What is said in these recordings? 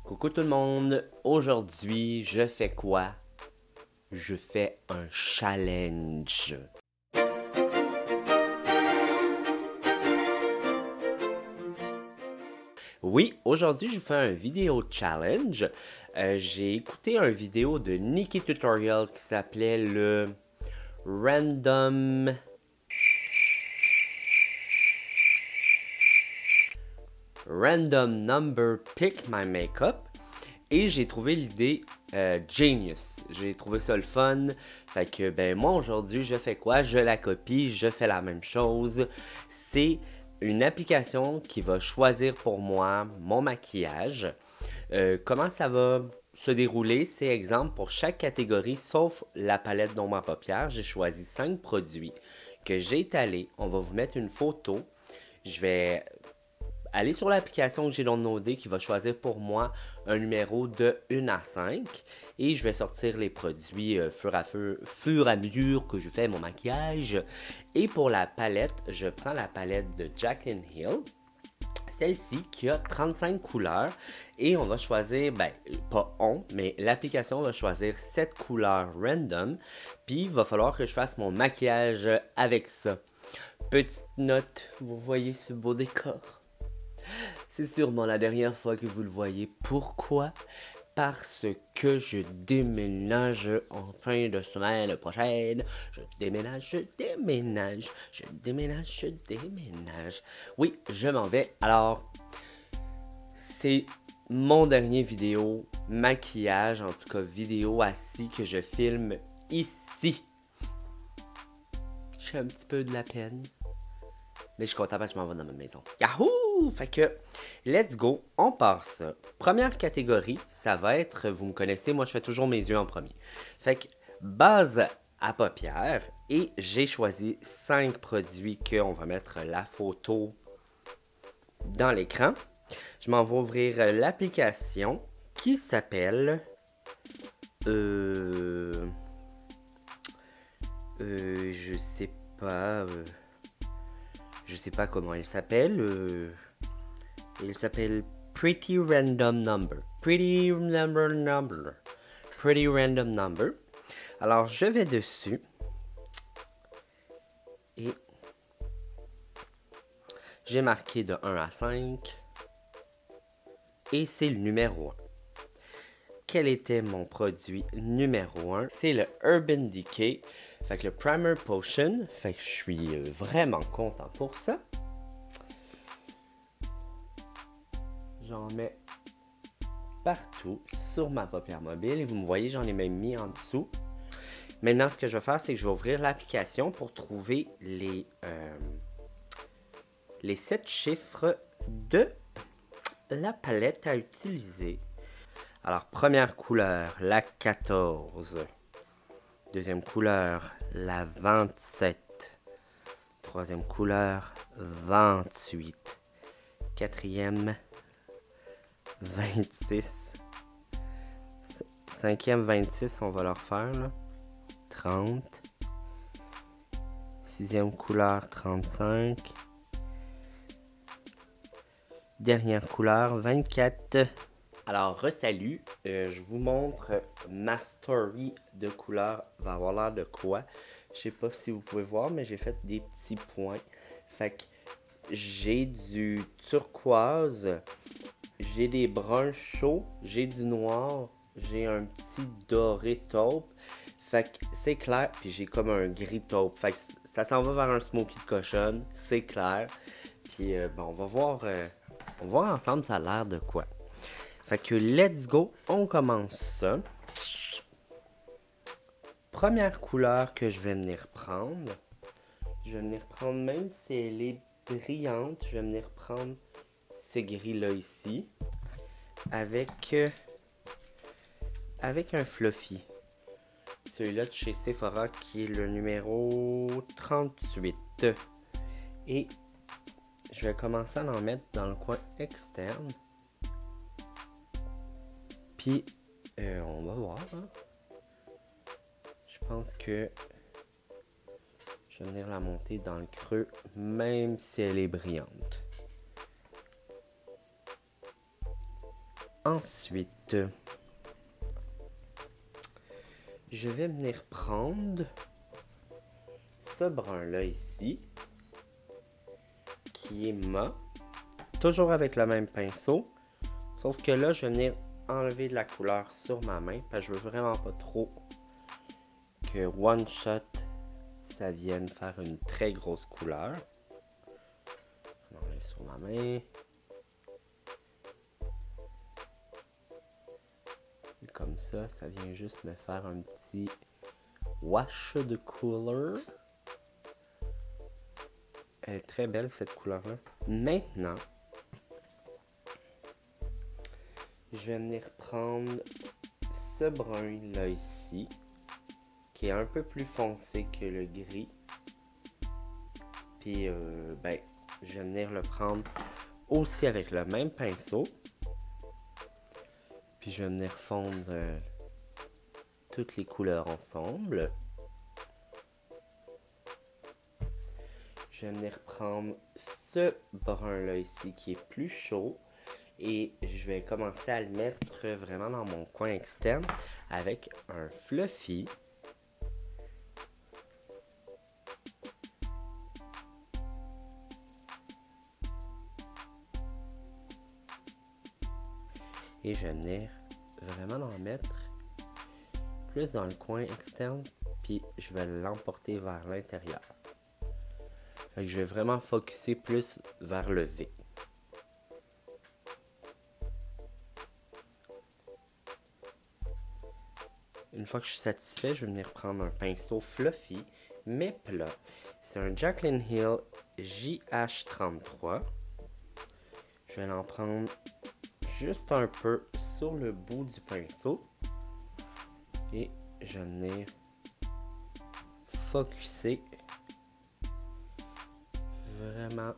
Coucou tout le monde, aujourd'hui je fais quoi? Je fais un challenge. Oui, aujourd'hui je fais un vidéo challenge. J'ai écouté une vidéo de Nikki Tutorial qui s'appelait le Random Number Pick My Makeup. Et j'ai trouvé l'idée genius. J'ai trouvé ça le fun. Fait que ben moi aujourd'hui je fais quoi? Je la copie, je fais la même chose. C'est une application qui va choisir pour moi mon maquillage. Comment ça va se dérouler? C'est exemple pour chaque catégorie sauf la palette d'ombre à paupières. J'ai choisi 5 produits que j'ai étalés. On va vous mettre une photo. Je vais aller sur l'application que j'ai downloadée qui va choisir pour moi un numéro de 1 à 5 et je vais sortir les produits fur et à mesure que je fais mon maquillage. Et pour la palette, je prends la palette de Jaclyn Hill, celle-ci qui a 35 couleurs et on va choisir, ben pas on, mais l'application va choisir 7 couleurs random, puis il va falloir que je fasse mon maquillage avec ça. Petite note, vous voyez ce beau décor? C'est sûrement la dernière fois que vous le voyez. Pourquoi? Parce que je déménage en fin de semaine prochaine. Je déménage. Oui, je m'en vais. Alors, c'est mon dernier vidéo maquillage, en tout cas vidéo assis que je filme ici. J'ai un petit peu de la peine. Mais je suis content parce que je m'en vais dans ma maison. Yahoo! Fait que, let's go, on part ça. Première catégorie, ça va être, vous me connaissez, moi je fais toujours mes yeux en premier. Fait que, base à paupières, et j'ai choisi 5 produits qu'on va mettre la photo dans l'écran. Je m'en vais ouvrir l'application qui s'appelle... je sais pas... Je sais pas comment elle s'appelle. Elle s'appelle Pretty Random Number. Pretty Random Number. Alors, je vais dessus. Et j'ai marqué de 1 à 5. Et c'est le numéro 1. Quel était mon produit numéro 1? C'est le Urban Decay. Fait que le Primer Potion. Fait que je suis vraiment content pour ça. J'en mets partout sur ma paupière mobile. Et vous me voyez, j'en ai même mis en dessous. Maintenant, ce que je vais faire, c'est que je vais ouvrir l'application pour trouver les 7 chiffres de la palette à utiliser. Alors, première couleur, la 14. Deuxième couleur, la 27. Troisième couleur, 28. Quatrième, 26. Cinquième, 26, on va leur faire, là. 30. Sixième couleur, 35. Dernière couleur, 24. Alors, re-salut, je vous montre ma story de couleur va avoir l'air de quoi. Je sais pas si vous pouvez voir, mais j'ai fait des petits points. Fait que j'ai du turquoise, j'ai des bruns chauds, j'ai du noir, j'ai un petit doré taupe. Fait que c'est clair, puis j'ai comme un gris taupe. Fait que ça s'en va vers un smoky de cochonne, c'est clair. Puis bon, on va voir ensemble ça a l'air de quoi. Fait que let's go, on commence ça. Première couleur que je vais venir prendre. Je vais venir prendre, même si elle est brillante, je vais venir prendre ce gris-là ici. Avec un fluffy. Celui-là de chez Sephora qui est le numéro 38. Et je vais commencer à en mettre dans le coin externe. Puis, on va voir. Hein? Je pense que je vais venir la monter dans le creux, même si elle est brillante. Ensuite, je vais venir prendre ce brun-là ici, qui est mat, toujours avec le même pinceau, sauf que là, je vais venir enlever de la couleur sur ma main, parce que je veux vraiment pas trop que one shot, ça vienne faire une très grosse couleur. On enlève sur ma main. Comme ça vient juste me faire un petit wash de couleur. Elle est très belle cette couleur-là. Maintenant, je vais venir prendre ce brun-là ici, qui est un peu plus foncé que le gris. Puis, je vais venir le prendre aussi avec le même pinceau. Puis je vais venir fondre toutes les couleurs ensemble. Je vais venir prendre ce brun-là ici qui est plus chaud. Et je vais commencer à le mettre vraiment dans mon coin externe avec un fluffy. Et je vais venir vraiment en mettre plus dans le coin externe, puis je vais l'emporter vers l'intérieur. Fait que je vais vraiment focusser plus vers le V. Une fois que je suis satisfait, je vais venir prendre un pinceau fluffy, mais plat. C'est un Jaclyn Hill JH33. Je vais en prendre juste un peu sur le bout du pinceau et je vais venir focuser vraiment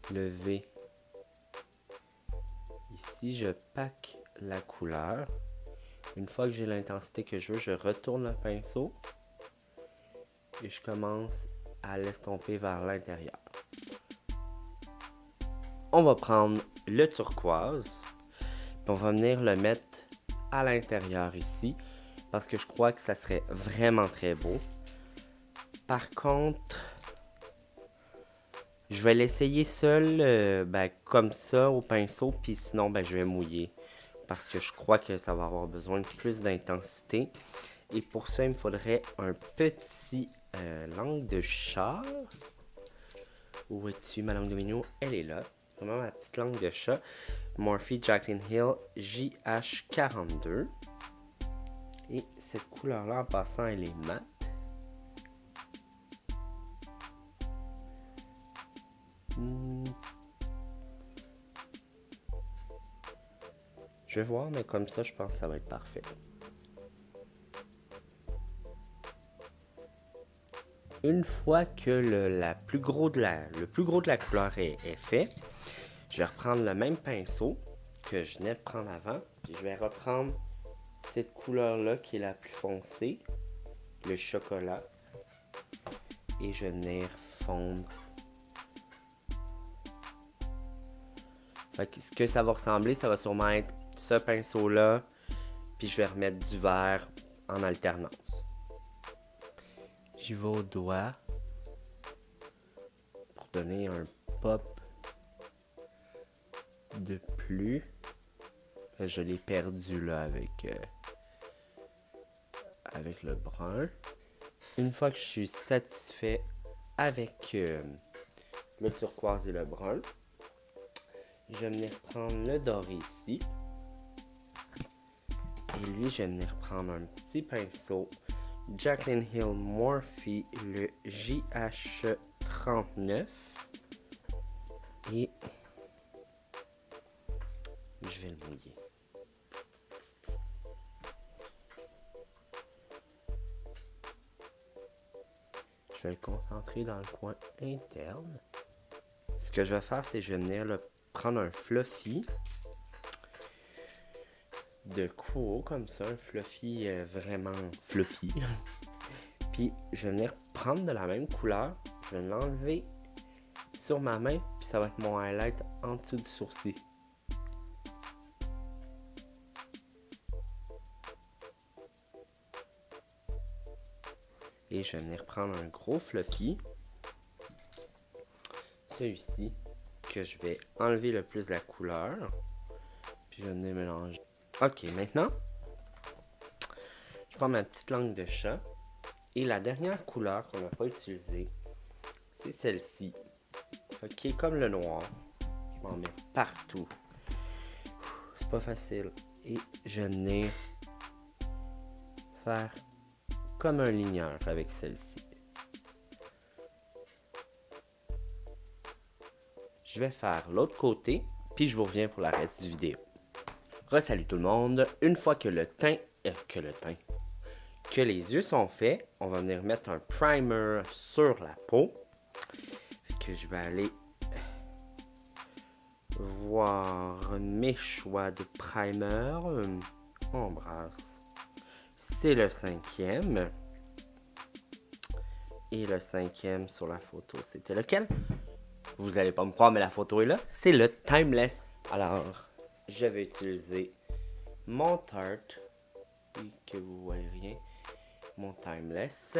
le V. Ici, je pack la couleur. Une fois que j'ai l'intensité que je veux, je retourne le pinceau et je commence à l'estomper vers l'intérieur. On va prendre le turquoise, puis on va venir le mettre à l'intérieur ici, parce que je crois que ça serait vraiment très beau. Par contre, je vais l'essayer seul, comme ça, au pinceau, puis sinon, je vais mouiller, parce que je crois que ça va avoir besoin de plus d'intensité. Et pour ça, il me faudrait un petit langue de chat. Où es-tu, ma langue de minou? Elle est là. Vraiment ma petite langue de chat. Morphe Jaclyn Hill JH42. Et cette couleur-là, en passant, elle est mate. Je vais voir, mais comme ça, je pense que ça va être parfait. Une fois que le plus gros de la couleur est fait, je vais reprendre le même pinceau que je venais de prendre avant. Puis je vais reprendre cette couleur-là qui est la plus foncée, le chocolat. Et je vais venir fondre. Fait que ce que ça va ressembler, ça va sûrement être ce pinceau-là. Puis je vais remettre du vert en alternance. J'y vais au doigt pour donner un pop de plus. Je l'ai perdu là avec le brun. Une fois que je suis satisfait avec le turquoise et le brun, je vais venir prendre le doré ici. Et lui, je vais venir prendre un petit pinceau Jaclyn Hill Morphe, le JH39. Et je vais le mouiller. Je vais le concentrer dans le coin interne. Ce que je vais faire, c'est que je vais venir prendre un fluffy de Kuo, comme ça, un fluffy vraiment fluffy. Puis je vais venir prendre de la même couleur, je vais l'enlever sur ma main, puis ça va être mon highlight en dessous du sourcil. Et je vais venir prendre un gros fluffy. Celui-ci, que je vais enlever le plus de la couleur. Puis je vais venir mélanger. Ok, maintenant, je prends ma petite langue de chat. Et la dernière couleur qu'on n'a pas utilisée, c'est celle-ci. Qui est comme le noir. Je m'en mets partout. C'est pas facile. Et je vais venir faire comme un ligneur avec celle-ci. Je vais faire l'autre côté, puis je vous reviens pour la reste du vidéo. Re-salut tout le monde. Une fois que que les yeux sont faits, on va venir mettre un primer sur la peau. Que je vais aller voir mes choix de primer. Embrasse. C'est le 5e. Et le 5e sur la photo, c'était lequel? Vous n'allez pas me croire, mais la photo est là. C'est le Timeless. Alors, je vais utiliser mon Tarte. Et que vous voyez rien. Mon Timeless.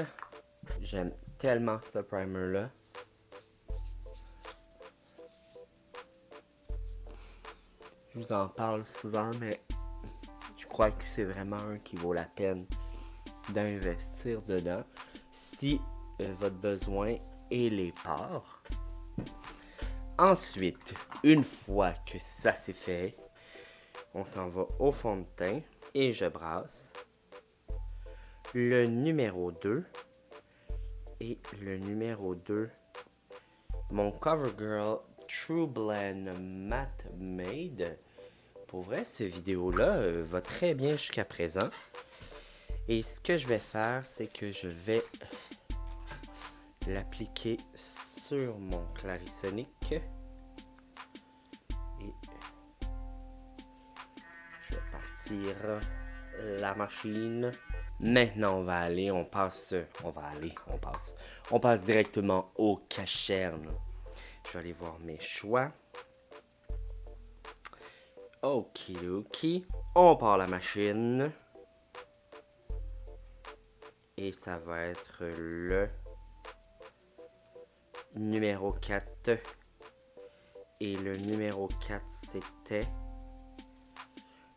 J'aime tellement ce primer-là. Je vous en parle souvent, mais je crois que c'est vraiment un qui vaut la peine d'investir dedans. Si votre besoin est les pores. Ensuite, une fois que ça c'est fait, on s'en va au fond de teint et je brasse le numéro 2 et le numéro 2, mon CoverGirl True Blend Matte Made. Pour vrai, cette vidéo-là va très bien jusqu'à présent. Et ce que je vais faire, c'est que je vais l'appliquer sur mon Clarisonic. Et je vais partir la machine. Maintenant, on passe directement au cacherne. Je vais aller voir mes choix. Okidoki. On part la machine. Et ça va être le numéro 4. Et le numéro 4, c'était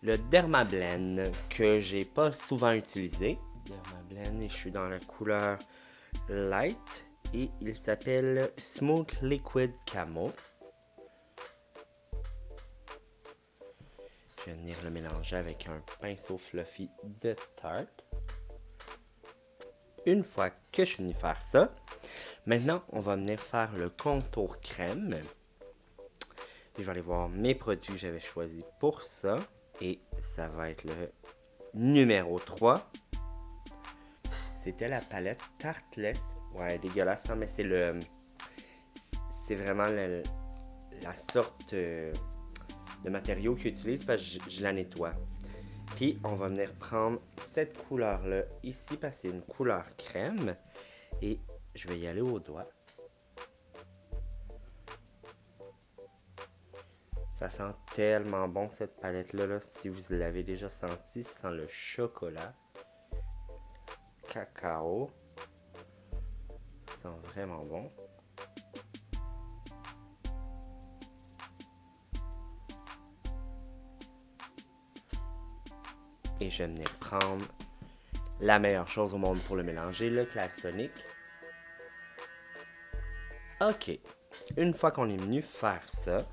le Dermablend que j'ai pas souvent utilisé. Dermablend, et je suis dans la couleur Light. Et il s'appelle Smooth Liquid Camo. Je vais venir le mélanger avec un pinceau fluffy de Tarte. Une fois que je finis de faire ça, maintenant on va venir faire le contour crème. Je vais aller voir mes produits que j'avais choisis pour ça. Et ça va être le numéro 3. C'était la palette Tarteless. Ouais, dégueulasse, hein, mais c'est c'est vraiment la sorte de matériau qu'ils utilisent parce que je la nettoie. Puis on va venir prendre cette couleur-là ici parce que c'est une couleur crème. Et je vais y aller au doigt. Ça sent tellement bon cette palette-là. Là. Si vous l'avez déjà senti, ça sent le chocolat. Cacao. Ça sent vraiment bon. Et je vais venir prendre la meilleure chose au monde pour le mélanger, le Clarisonic. Ok. Une fois qu'on est venu faire ça,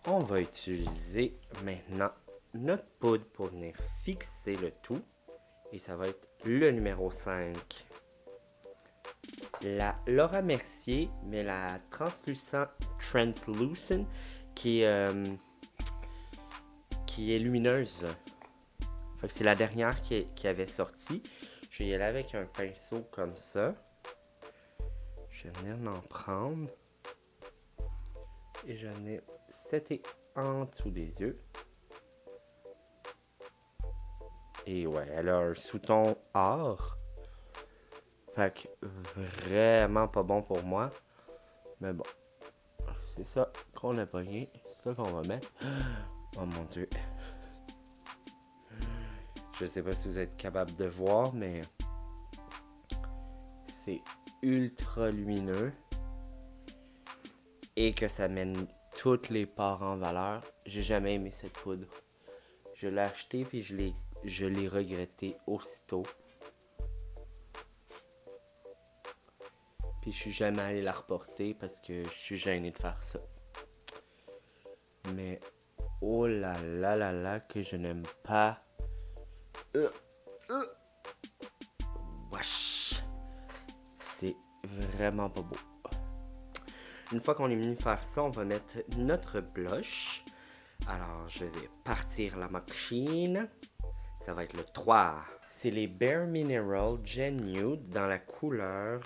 on va utiliser maintenant notre poudre pour venir fixer le tout. Et ça va être le numéro 5. La Laura Mercier, mais la Translucent qui est lumineuse. Fait que c'est la dernière qui avait sorti. Je vais y aller avec un pinceau comme ça. Je vais venir m'en prendre. Et je vais venir setter en dessous des yeux. Et ouais, elle a un sous-ton or. Fait que vraiment pas bon pour moi. Mais bon, c'est ça qu'on a pogné. C'est ça qu'on va mettre. Oh mon dieu. Je sais pas si vous êtes capable de voir, mais c'est ultra lumineux. Et que ça mène toutes les parts en valeur. J'ai jamais aimé cette poudre. Je l'ai acheté puis je l'ai regretté aussitôt. Puis je suis jamais allé la reporter parce que je suis gêné de faire ça. Mais oh là là là là que je n'aime pas. Wesh. C'est vraiment pas beau. Une fois qu'on est venu faire ça, on va mettre notre blush. Alors, je vais partir la machine. Ça va être le 3. C'est les Bare Mineral Gen Nude dans la couleur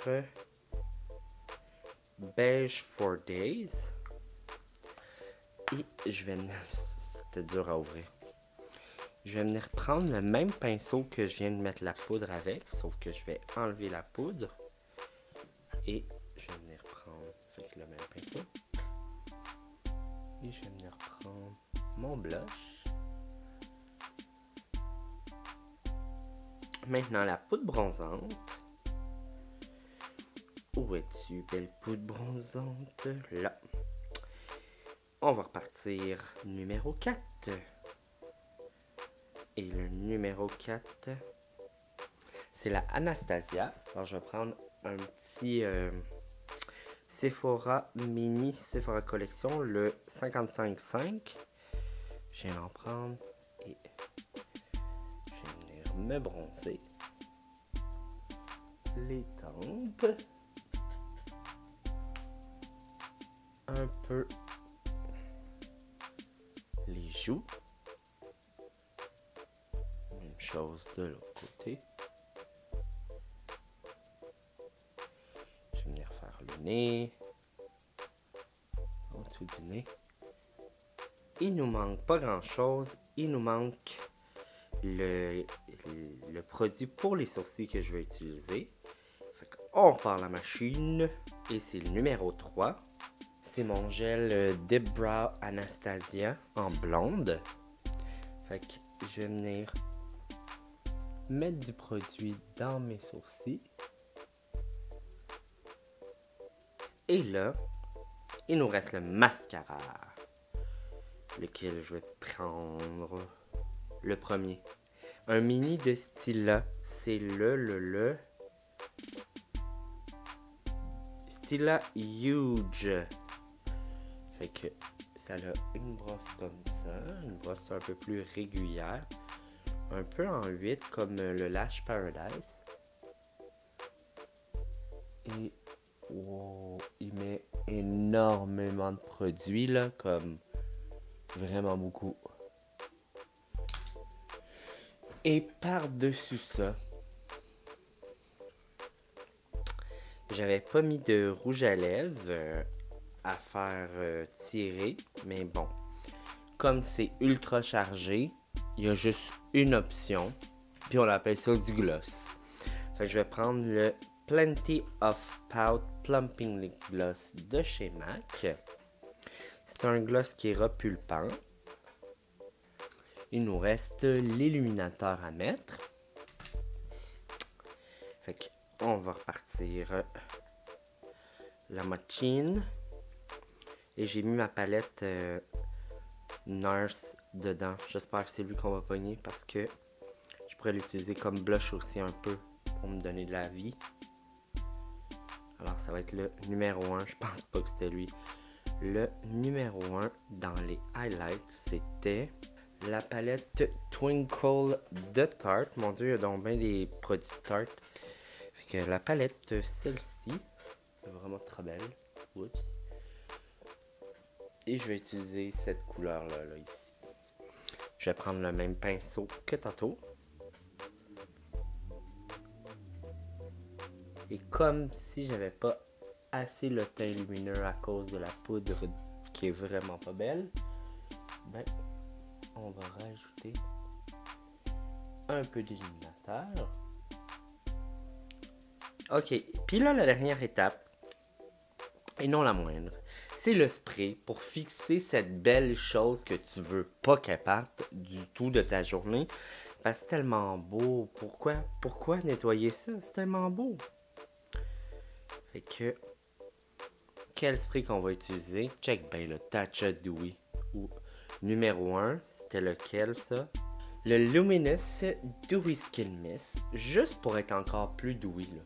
Beige for Days. Et je vais venir... C'était dur à ouvrir. Je vais venir prendre le même pinceau que je viens de mettre la poudre avec. Sauf que je vais enlever la poudre. Et je vais venir prendre le même pinceau. Et je vais venir prendre mon blush. Maintenant, la poudre bronzante. Où es-tu, belle poudre bronzante? Là. On va repartir numéro 4. Et le numéro 4, c'est la Anastasia. Alors, je vais prendre un petit Sephora Mini Sephora Collection, le 55,5. Je viens d'en prendre et je vais venir me bronzer les tempes. Un peu les joues. Même chose de l'autre côté. Je vais venir faire le nez. En dessous du nez. Il nous manque pas grand chose. Il nous manque le produit pour les sourcils que je vais utiliser. On repart la machine. Et c'est le numéro 3. C'est mon gel Dip Brow Anastasia en blonde. Fait que je vais venir mettre du produit dans mes sourcils. Et là, il nous reste le mascara. Lequel je vais prendre le premier. Un mini de Stila. C'est le Stila Huge. Fait que ça a une brosse comme ça, une brosse un peu plus régulière, un peu en 8 comme le Lash Paradise. Et wow, il met énormément de produits là, comme vraiment beaucoup. Et par-dessus ça, j'avais pas mis de rouge à lèvres à faire tirer, mais bon, comme c'est ultra chargé, il y a juste une option, puis on appelle ça du gloss. Fait que je vais prendre le Plenty of Pout Plumping Lip Gloss de chez MAC. C'est un gloss qui est repulpant. Il nous reste l'illuminateur à mettre. Fait que on va repartir la machine. Et j'ai mis ma palette NARS dedans. J'espère que c'est lui qu'on va pogner parce que je pourrais l'utiliser comme blush aussi un peu pour me donner de la vie. Alors ça va être le numéro 1. Je pense pas que c'était lui. Le numéro 1 dans les highlights, c'était la palette Twinkle de Tarte. Mon dieu, il y a donc bien des produits de Tarte. Fait que la palette, celle-ci, est vraiment très belle. Oups. Et je vais utiliser cette couleur-là, là, ici. Je vais prendre le même pinceau que tantôt. Et comme si j'avais pas assez le teint lumineux à cause de la poudre qui est vraiment pas belle, ben, on va rajouter un peu d'illuminateur. Ok, puis là, la dernière étape, et non la moindre, c'est le spray pour fixer cette belle chose que tu veux pas qu'elle parte du tout de ta journée. Parce que c'est tellement beau. Pourquoi nettoyer ça? C'est tellement beau. Fait que, quel spray qu'on va utiliser? Check bien le Tatcha Dewy. Numéro 1, c'était lequel ça? Le Luminous Dewy Skin Mist. Juste pour être encore plus dewy là.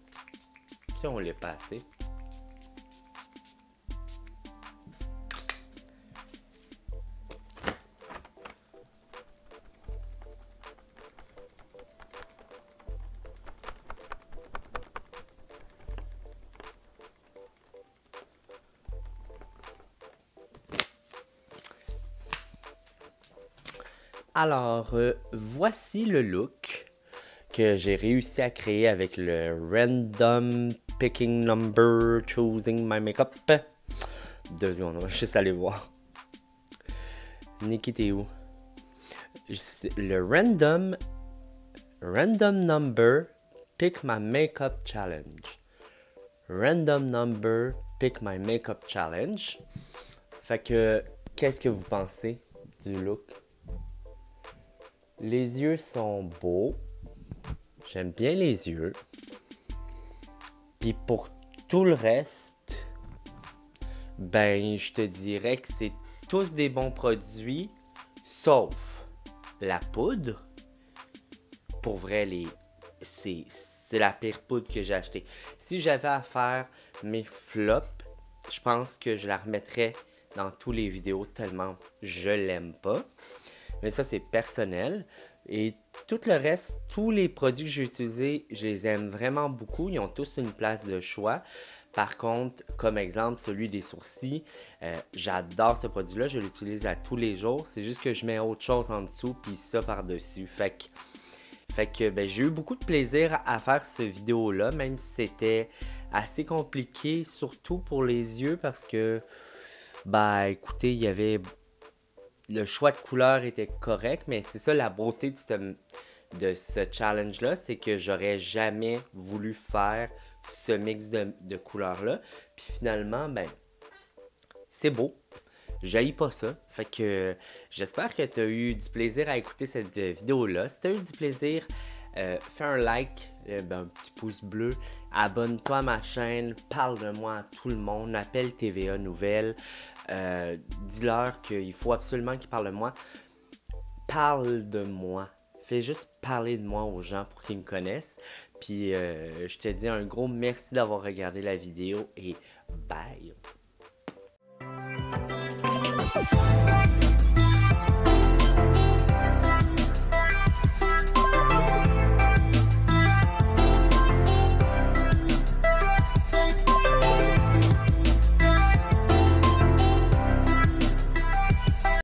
Si on l'a pas assez. Alors, voici le look que j'ai réussi à créer avec le Random Picking Number Choosing My Makeup. 2 secondes, on va juste aller voir. Nikki, t'es où? Le Random Number Pick My Makeup Challenge. Random Number Pick My Makeup Challenge. Fait que, qu'est-ce que vous pensez du look? Les yeux sont beaux. J'aime bien les yeux. Puis pour tout le reste, ben je te dirais que c'est tous des bons produits, sauf la poudre. Pour vrai, c'est la pire poudre que j'ai achetée. Si j'avais à faire mes flops, je pense que je la remettrais dans tous les vidéos tellement je l'aime pas. Mais ça, c'est personnel. Et tout le reste, tous les produits que j'ai utilisés, je les aime vraiment beaucoup. Ils ont tous une place de choix. Par contre, comme exemple, celui des sourcils, j'adore ce produit-là. Je l'utilise à tous les jours. C'est juste que je mets autre chose en dessous puis ça par-dessus. Fait que ben, j'ai eu beaucoup de plaisir à faire cette vidéo-là, même si c'était assez compliqué, surtout pour les yeux parce que, bah écoutez, il y avait... Le choix de couleurs était correct, mais c'est ça la beauté de ce challenge-là, c'est que j'aurais jamais voulu faire ce mix de couleurs-là. Puis finalement, ben, c'est beau. J'haïs pas ça. Fait que j'espère que tu as eu du plaisir à écouter cette vidéo-là. Si tu as eu du plaisir, fais un like, un petit pouce bleu, abonne-toi à ma chaîne, parle de moi à tout le monde, appelle TVA Nouvelles, dis-leur qu'il faut absolument qu'ils parlent de moi. Parle de moi. Fais juste parler de moi aux gens pour qu'ils me connaissent. Puis je te dis un gros merci d'avoir regardé la vidéo et bye!